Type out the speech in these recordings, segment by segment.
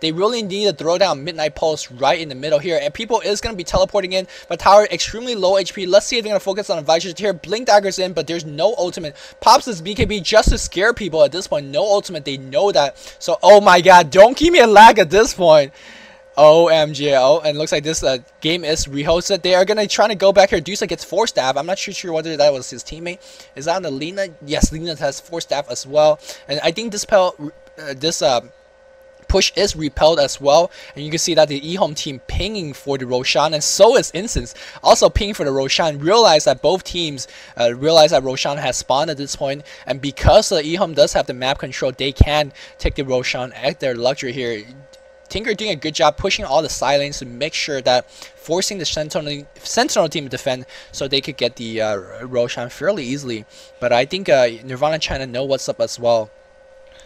They really need to throw down Midnight Pulse right in the middle here. And people is going to be teleporting in. But tower extremely low HP. Let's see if they're going to focus on Advisors here. Blink Dagger's in, but there's no ultimate. Pops this BKB just to scare people at this point. No ultimate. They know that. So, oh my god. Don't give me a lag at this point. OMG. Oh, and it looks like this game is rehosted. They are going to try to go back here. Dusa gets 4 staff. I'm not sure whether that was his teammate. Is that on the Lina? Yes, Lina has 4 staff as well. And I think this push is repelled as well, and you can see that the EHome team pinging for the Roshan, and so is Instance also pinging for the Roshan. Realize that both teams realize that Roshan has spawned at this point, and because EHome does have the map control, they can take the Roshan at their luxury here. Tinker doing a good job pushing all the side lanes to make sure that forcing the Sentinel team to defend so they could get the Roshan fairly easily. But I think Nirvana.cn know what's up as well,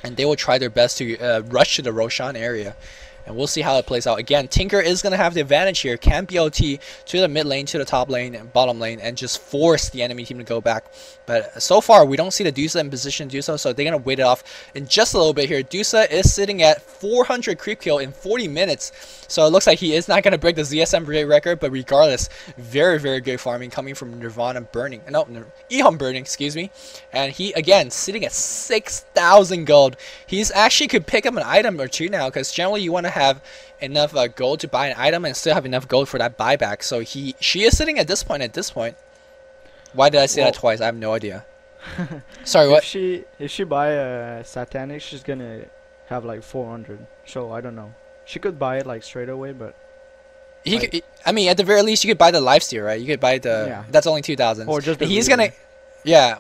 and they will try their best to rush to the Roshan area. And we'll see how it plays out. Again, Tinker is going to have the advantage here. Can BOT to the mid lane, to the top lane, and bottom lane, and just force the enemy team to go back. But so far, we don't see the Dusa in position to do so, so they're going to wait it off in just a little bit here. Dusa is sitting at 400 creep kill in 40 minutes. So it looks like he is not going to break the ZSM record, but regardless, very, very good farming coming from Nirvana burning. No, EHome burning, excuse me. And he, again, sitting at 6,000 gold. He's actually could pick up an item or two now, because generally you want to have enough gold to buy an item and still have enough gold for that buyback. So she is sitting at this point. Why did I say that twice? I have no idea. Sorry, what? If she buy a Satanic, she's gonna have like 400. So I don't know. She could buy it like straight away, but I mean, at the very least, you could buy the lifesteal, right? You could buy the that's only 2,000. Or just he's gonna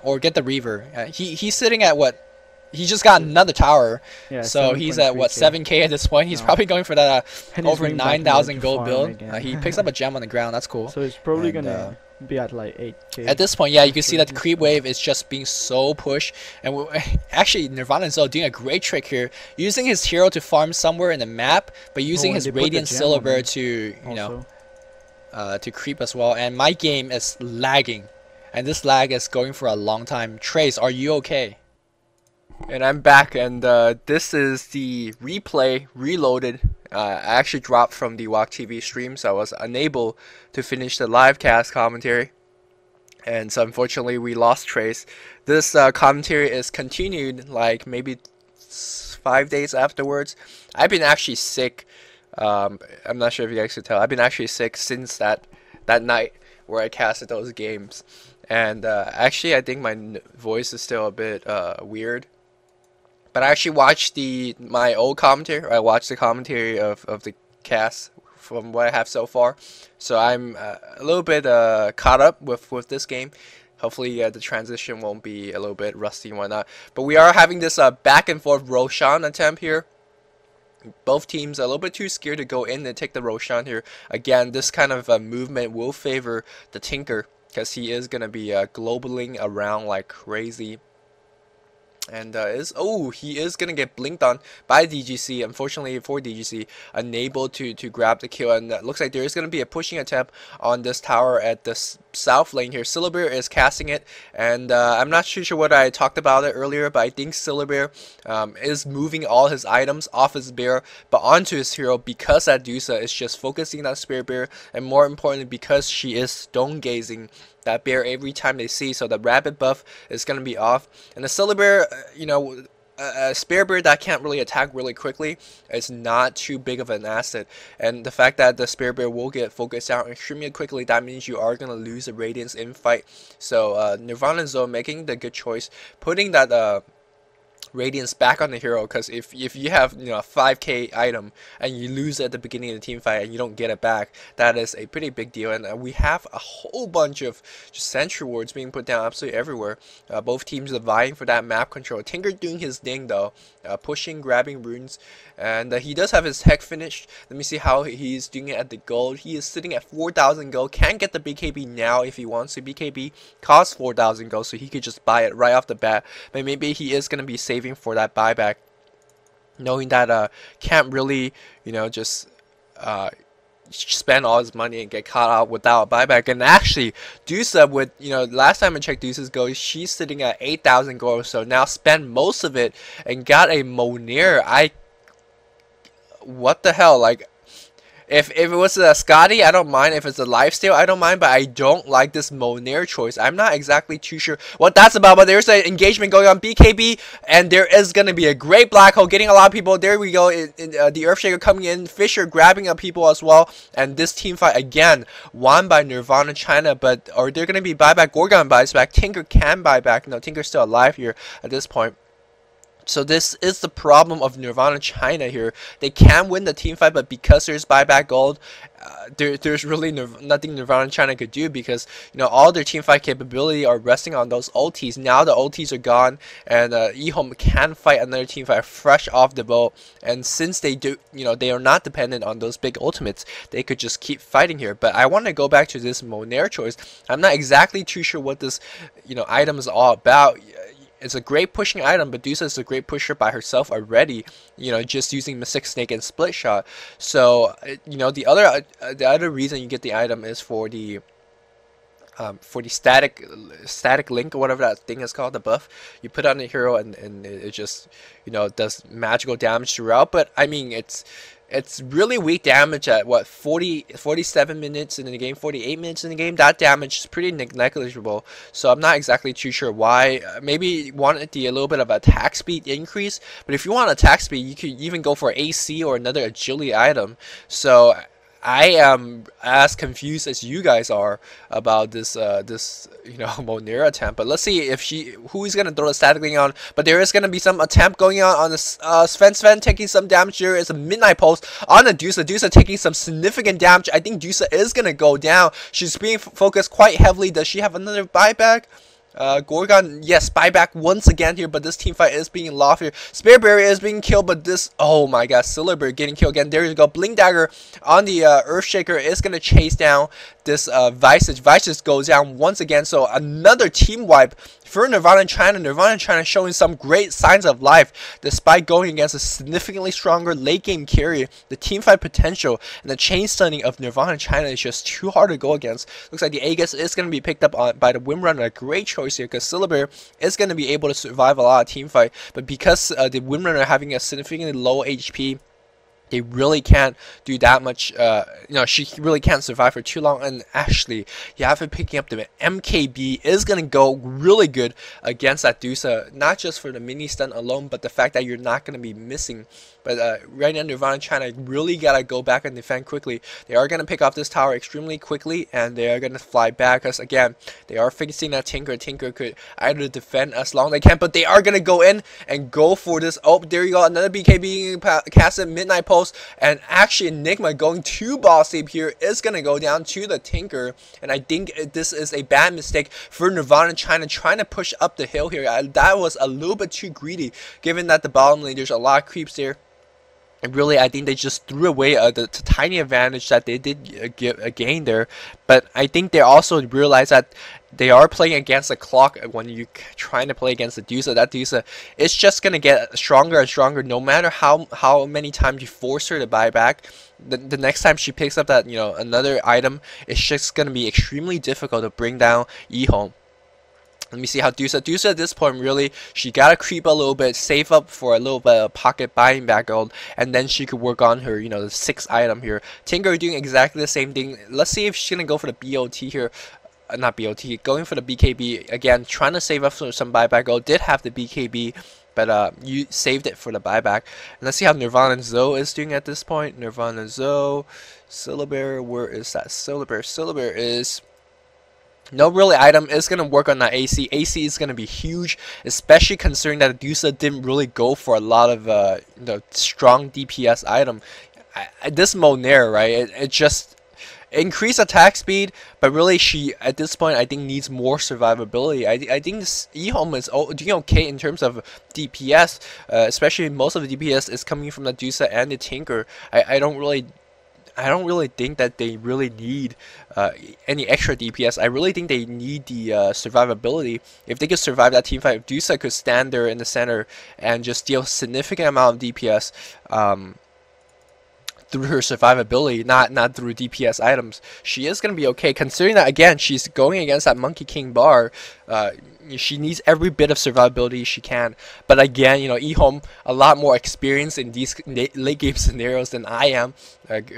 or get the Reaver. He's sitting at what? He just got another tower, so he's at what, 7k at this point. He's probably going for that over 9,000 gold build. He picks up a gem on the ground. That's cool. So he's probably gonna be at like 8k. At this point, yeah, you can see that the creep wave is just being so pushed. And actually, Nirvana is doing a great trick here, using his hero to farm somewhere in the map, but using his Radiant Silver to to creep as well. And my game is lagging, and this lag is going for a long time. Trace, are you okay? And I'm back, and this is the replay reloaded. I actually dropped from the Walk TV stream, so I was unable to finish the live cast commentary, and so unfortunately we lost Trace. This commentary is continued like maybe 5 days afterwards. I've been actually sick. I'm not sure if you guys could tell. I've been actually sick since that night where I casted those games, and actually I think my voice is still a bit weird. But I actually watched my old commentary. I watched the commentary of the cast from what I have so far. So I'm a little bit caught up with this game. Hopefully the transition won't be a little bit rusty and whatnot. But we are having this back and forth Roshan attempt here. Both teams are a little bit too scared to go in and take the Roshan here. Again, this kind of movement will favor the Tinker, because he is going to be globaling around like crazy. And he is gonna get blinked on by DGC. Unfortunately for DGC, unable to grab the kill, and looks like there is gonna be a pushing attempt on this tower at the south lane here. Syllabear is casting it, and I'm not too sure what I talked about it earlier, but I think Syllabear is moving all his items off his bear but onto his hero, because that Dusa is just focusing on Spirit Bear, and more importantly because she is stone gazing that bear every time they see, so the rabbit buff is going to be off. And the Syllabear, a Spirit Bear that can't really attack really quickly is not too big of an asset. And the fact that the Spirit Bear will get focused out extremely quickly, that means you are going to lose the Radiance in fight. So Nirvana Zone making the good choice, putting that Radiance back on the hero, because if you have a 5k item and you lose at the beginning of the team fight and you don't get it back, that is a pretty big deal. And we have a whole bunch of just sentry wards being put down absolutely everywhere. Both teams are vying for that map control. Tinker doing his thing though, pushing, grabbing runes, and he does have his heck finished. Let me see how he's doing it at the gold. He is sitting at 4,000 gold. Can get the BKB now if he wants to. BKB costs 4,000 gold, so he could just buy it right off the bat. But maybe he is going to be saving for that buyback, knowing that can't really just spend all his money and get caught out without a buyback. And actually Dusa, with last time I checked Dusa's gold, she's sitting at 8,000 gold, so now spend most of it and got a Monir. what the hell? Like, if it was a Scotty, I don't mind. If it's a lifesteal, I don't mind. But I don't like this Monair choice. I'm not exactly too sure what that's about. But there's an engagement going on BKB, and there is going to be a great black hole getting a lot of people. There we go. The Earthshaker coming in. Fisher grabbing up people as well. And this team fight, again, won by Nirvana China. But are there going to be buyback? Gorgon buys back. Tinker can buy back. No, Tinker's still alive here at this point. So this is the problem of Nirvana China here. They can win the team fight, but because there's buyback gold, there's really nothing Nirvana China could do, because all their team fight capability are resting on those ultis. Now the ultis are gone, and EHome can fight another team fight fresh off the boat. And since they do, they are not dependent on those big ultimates, they could just keep fighting here. But I want to go back to this Monair choice. I'm not exactly too sure what this item is all about. It's a great pushing item. Medusa is a great pusher by herself already, just using Mystic Snake and Split Shot. So, the other reason you get the item is for the static link or whatever that thing is called, the buff. You put on the hero and it just does magical damage throughout. But I mean, it's really weak damage at what, 47 minutes in the game, 48 minutes in the game. That damage is pretty negligible. So I'm not exactly too sure why. Maybe wanted a little bit of attack speed increase. But if you want attack speed, you could even go for AC or another agility item. So I am as confused as you guys are about this Monair attempt. But let's see if who's gonna throw the static link on. But there is gonna be some attempt going on the Sven taking some damage. There is a Midnight Pulse on the Dusa. Dusa taking some significant damage. I think Dusa is gonna go down. She's being focused quite heavily. Does she have another buyback? Gorgon, yes, buyback once again here, but this team fight is being lost here. Spirit Barrier is being killed, but this, oh my god, Silverberg getting killed again. There you go. Blink Dagger on the Earthshaker is going to chase down this Visage. Visage goes down once again, so another team wipe for Nirvana China. Nirvana China showing some great signs of life despite going against a significantly stronger late game carry. The team fight potential and the chain stunning of Nirvana China is just too hard to go against. Looks like the Aegis is going to be picked up by the Windrunner. A great choice here, because Silver is going to be able to survive a lot of team fight, but because the Windrunner having a significantly low HP, they really can't do that much. She really can't survive for too long. And actually, Yaffa picking up the MKB is going to go really good against that Dusa. Not just for the mini stun alone, but the fact that you're not going to be missing. But right now, Nirvana China really got to go back and defend quickly. They are going to pick off this tower extremely quickly, and they are going to fly back. Because again, they are facing that Tinker. Tinker could either defend as long as they can, but they are going to go in and go for this. Oh, there you go. Another BKB casted, Midnight Pulse. And actually, Enigma going to boss save here is going to go down to the Tinker. And I think this is a bad mistake for Nirvana China trying to push up the hill here. That was a little bit too greedy, given that the bottom lane, there's a lot of creeps there. And really, I think they just threw away the tiny advantage that they did gain there. But I think they also realized that they are playing against the clock when you're trying to play against the Dusa. That Dusa is just going to get stronger and stronger no matter how many times you force her to buy back. The next time she picks up that another item, it's just going to be extremely difficult to bring down EHome. Let me see how Dusa at this point, really, she gotta creep a little bit, save up for a little bit of pocket buying back gold, and then she could work on her, the 6th item here. Tinker doing exactly the same thing. Let's see if she's gonna go for the BOT here. Not BOT, going for the BKB again, trying to save up for some buyback gold. Did have the BKB, but you saved it for the buyback. And let's see how Nirvana Zoe is doing at this point. Nirvana Zoe, Syllabear, where is that Syllabear? Syllabear is no really item. Is going to work on that AC. AC is going to be huge, especially considering that Dusa didn't really go for a lot of strong DPS item. This Monair, right? It just increase attack speed, but really she at this point I think needs more survivability. I think this EHome is doing okay in terms of DPS, especially most of the DPS is coming from the Dusa and the Tinker. I don't really think that they really need any extra DPS. I really think they need the survivability. If they could survive that team fight, if Dusa could stand there in the center and just deal significant amount of DPS through her survivability, not through DPS items, she is going to be okay, considering that again she's going against that Monkey King bar. She needs every bit of survivability she can. But again, you know, EHome a lot more experience in these late game scenarios than I am.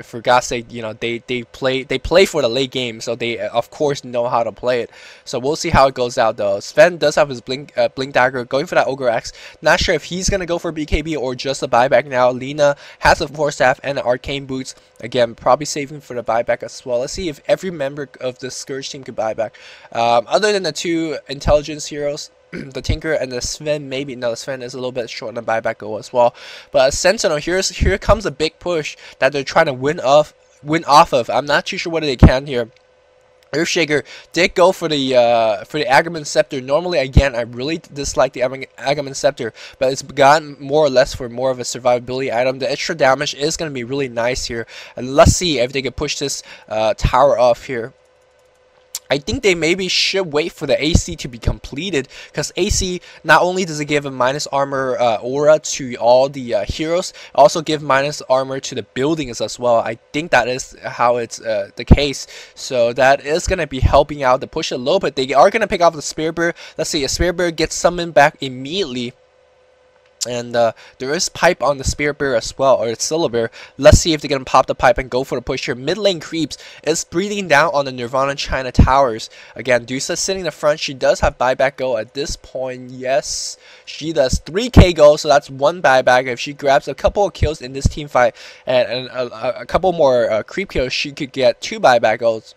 For God's sake, you know, they play for the late game, so they of course know how to play it. So we'll see how it goes out though. Sven does have his blink dagger, going for that Ogre Axe. Not sure if he's gonna go for BKB or just a buyback now. Lina has a Force Staff and the Arcane Boots. Again, probably saving for the buyback as well. Let's see if every member of the Scourge team could buy back. Other than the two intelligence heroes, the Tinker and the Sven, maybe. No, the Sven is a little bit short on the buyback goal as well. But Sentinel, here comes a big push that they're trying to win off of. I'm not too sure what they can here. Earthshaker did go for the Agamemnon Scepter. Normally, again, I really dislike the Agamemnon Scepter, but it's gotten more or less for more of a survivability item. The extra damage is going to be really nice here, and let's see if they can push this tower off here. I think they maybe should wait for the AC to be completed, because AC not only does it give a minus armor aura to all the heroes, also give minus armor to the buildings as well. I think that is how it's the case, so that is going to be helping out to push it a little bit. They are going to pick off the Spirit Bird. Let's see, a Spirit Bird gets summoned back immediately. And there is pipe on the Spirit Bear as well, or it's Silver. Let's see if they can pop the pipe and go for the push here. Mid lane creeps is breathing down on the Nirvana.cn towers. Again, Dusa sitting in the front. She does have buyback go at this point. Yes, she does 3k go, so that's one buyback. If she grabs a couple of kills in this team fight and a couple more creep kills, she could get 2 buyback goals.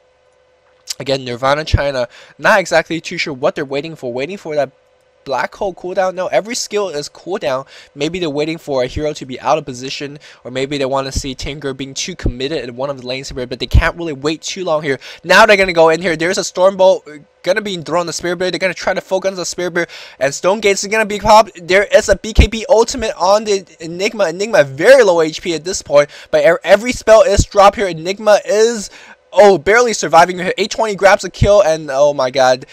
Again, Nirvana.cn, not exactly too sure what they're waiting for that black hole cooldown. No, every skill is cooldown. Maybe they're waiting for a hero to be out of position, or maybe they want to see Tinker being too committed in one of the lanes here, but they can't really wait too long here. Now they're going to go in here. There's a Stormbolt gonna be thrown the Spirit Bear. They're gonna try to focus on the Spirit Bear, and Stone Gates is gonna be popped. There is a BKB ultimate on the Enigma. Enigma very low HP at this point, but every spell is dropped here. Enigma is barely surviving here. 820 grabs a kill, and oh my god,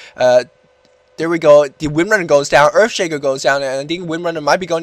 there we go. The Windrunner goes down. Earthshaker goes down, and I think Windrunner might be going down.